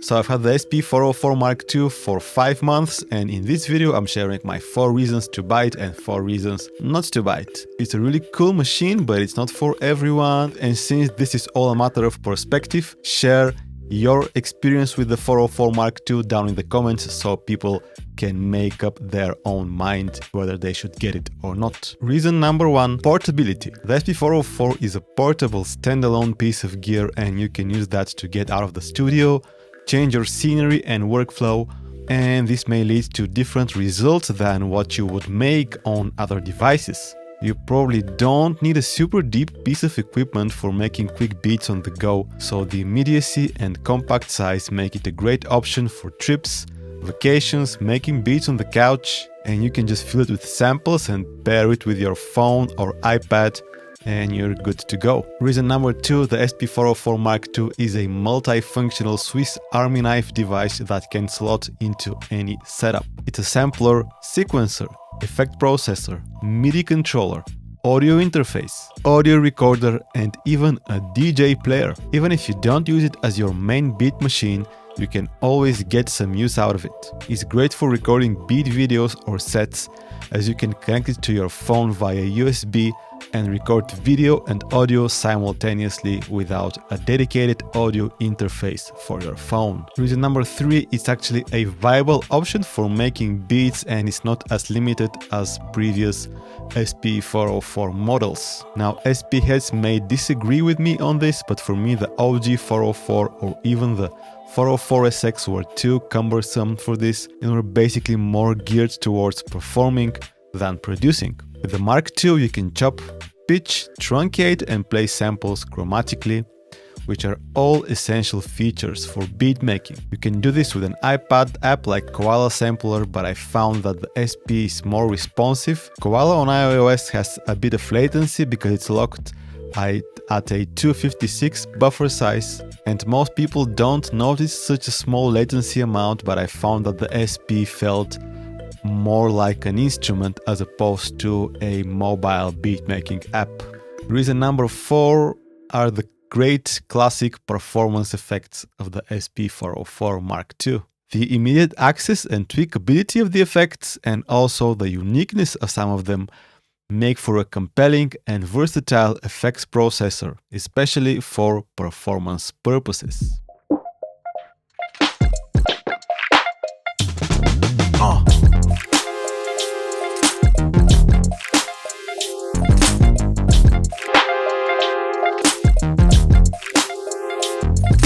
So I've had the SP-404 Mark II for 5 months, and in this video I'm sharing my 4 reasons to buy it and 4 reasons not to buy it. It's a really cool machine, but it's not for everyone, and since this is all a matter of perspective, share your experience with the 404 Mark II down in the comments so people can make up their own mind whether they should get it or not. Reason number 1, portability. The SP-404 is a portable standalone piece of gear, and you can use that to get out of the studio, change your scenery and workflow, and this may lead to different results than what you would make on other devices. You probably don't need a super deep piece of equipment for making quick beats on the go, so the immediacy and compact size make it a great option for trips, vacations, making beats on the couch, and you can just fill it with samples and pair it with your phone or iPad, and you're good to go. Reason number 2, the SP-404 Mark II is a multifunctional Swiss Army knife device that can slot into any setup. It's a sampler, sequencer, effect processor, MIDI controller, audio interface, audio recorder, and even a DJ player. Even if you don't use it as your main beat machine, you can always get some use out of it. It's great for recording beat videos or sets, as you can connect it to your phone via USB and record video and audio simultaneously without a dedicated audio interface for your phone. Reason number 3, it's actually a viable option for making beats, and it's not as limited as previous SP-404 models. Now, SP heads may disagree with me on this, but for me the OG 404 or even the 404SX were too cumbersome for this and were basically more geared towards performing than producing. With the Mark II, you can chop, pitch, truncate, and play samples chromatically, which are all essential features for beat making. You can do this with an iPad app like Koala Sampler, but I found that the SP is more responsive. Koala on iOS has a bit of latency because it's locked at a 256 buffer size, and most people don't notice such a small latency amount, but I found that the SP felt more like an instrument as opposed to a mobile beatmaking app. Reason number 4 are the great classic performance effects of the SP-404 Mark II. The immediate access and tweakability of the effects, and also the uniqueness of some of them, make for a compelling and versatile effects processor, especially for performance purposes.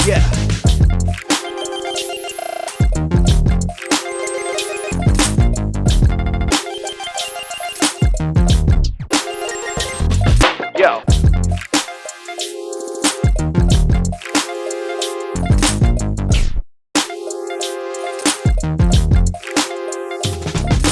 Yeah. Yo.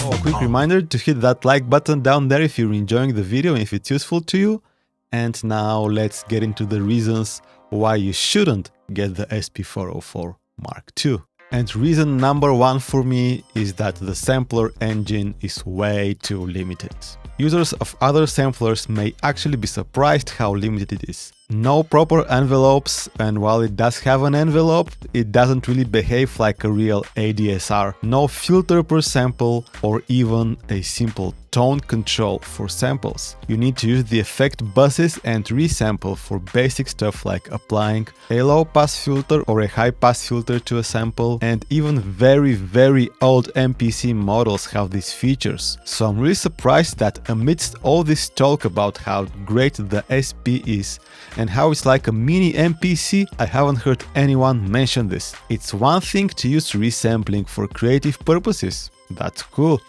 A quick reminder to hit that like button down there if you're enjoying the video and if it's useful to you. And now let's get into the reasons why you shouldn't get the SP-404 Mark II. And reason number 1 for me is that the sampler engine is way too limited. Users of other samplers may actually be surprised how limited it is. No proper envelopes, and while it does have an envelope, it doesn't really behave like a real ADSR. No filter per sample or even a simple tone control for samples. You need to use the effect buses and resample for basic stuff like applying a low pass filter or a high pass filter to a sample, and even very old MPC models have these features. So I'm really surprised that amidst all this talk about how great the SP is and how it's like a mini MPC, I haven't heard anyone mention this. It's one thing to use resampling for creative purposes, that's cool.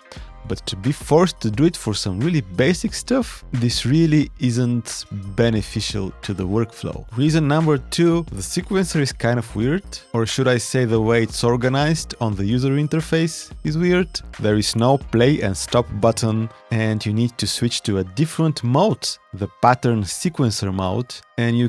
But to be forced to do it for some really basic stuff, this really isn't beneficial to the workflow. Reason number 2, the sequencer is kind of weird, or should I say the way it's organized on the user interface is weird. There is no play and stop button, and you need to switch to a different mode, the pattern sequencer mode, and you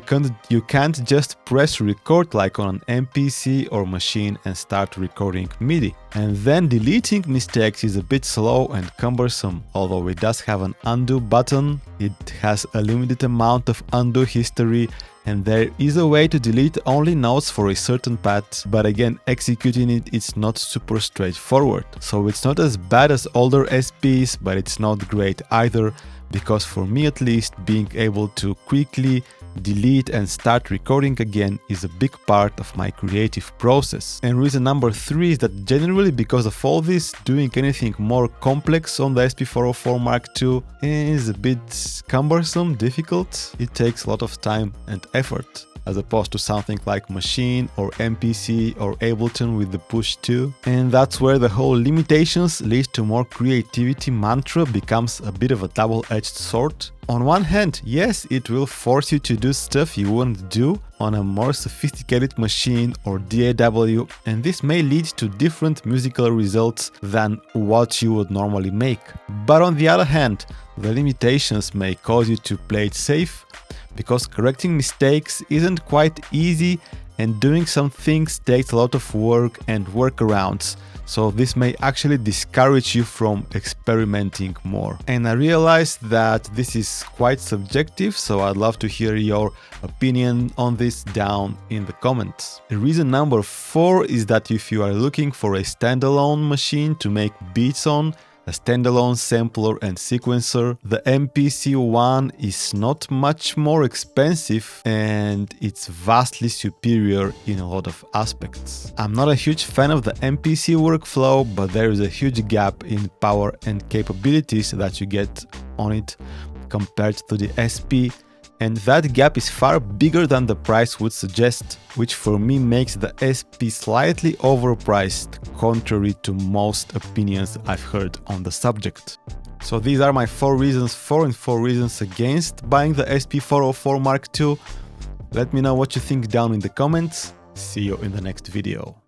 can't just press record like on an MPC or machine and start recording MIDI. And then deleting mistakes is a bit slow and cumbersome. Although it does have an undo button, it has a limited amount of undo history, and there is a way to delete only nodes for a certain path, but again, executing it is not super straightforward. So it's not as bad as older SPs, but it's not great either, because for me at least, being able to quickly delete and start recording again is a big part of my creative process. And reason number 3 is that generally because of all this, doing anything more complex on the SP-404 Mark II is a bit cumbersome, difficult. It takes a lot of time and effort, as opposed to something like Maschine or MPC or Ableton with the Push 2. And that's where the whole limitations lead to more creativity mantra becomes a bit of a double-edged sword. On one hand, yes, it will force you to do stuff you wouldn't do on a more sophisticated machine or DAW, and this may lead to different musical results than what you would normally make. But on the other hand, the limitations may cause you to play it safe, because correcting mistakes isn't quite easy and doing some things takes a lot of work and workarounds, so this may actually discourage you from experimenting more. And I realize that this is quite subjective, so I'd love to hear your opinion on this down in the comments. Reason number 4 is that if you are looking for a standalone machine to make beats on, a standalone sampler and sequencer, the MPC-1 is not much more expensive and it's vastly superior in a lot of aspects. I'm not a huge fan of the MPC workflow, but there is a huge gap in power and capabilities that you get on it compared to the SP, and that gap is far bigger than the price would suggest, which for me makes the SP slightly overpriced, contrary to most opinions I've heard on the subject. So these are my 4 reasons for and 4 reasons against buying the SP-404 Mark II. Let me know what you think down in the comments. See you in the next video.